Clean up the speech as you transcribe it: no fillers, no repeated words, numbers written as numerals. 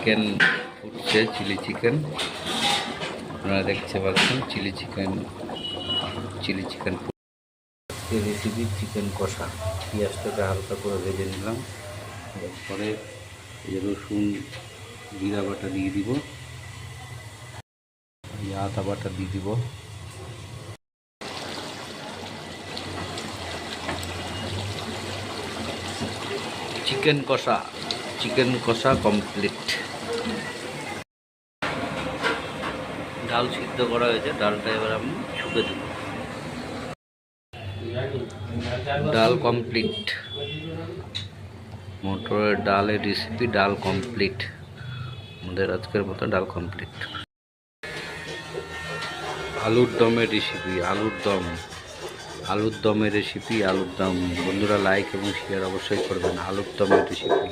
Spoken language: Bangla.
চিকেন ফুটছে, চিলি চিকেন আপনারা দেখতে পাচ্ছেন। চিলি চিকেন রেসিপি চিকেন কষা। পেঁয়াজটাকে হালকা করে ভেজে নিলাম, তারপরে রসুন জিরা বাটা দিয়ে দিব, আদা বাটা দিয়ে দিব, চিকেন কষা কমপ্লিট। ডাল সিদ্ধ করা হয়েছে, ডালটা এবার আমি ছুঁকে দেব। ডাল কমপ্লিট, মটরের ডালের রেসিপি ডাল কমপ্লিট। আমাদের আজকের মতো ডাল কমপ্লিট। আলুর দমের রেসিপি, আলুর দমের রেসিপি, আলুর দম। বন্ধুরা লাইক এবং শেয়ার অবশ্যই করবেন। আলুর দমের রেসিপি।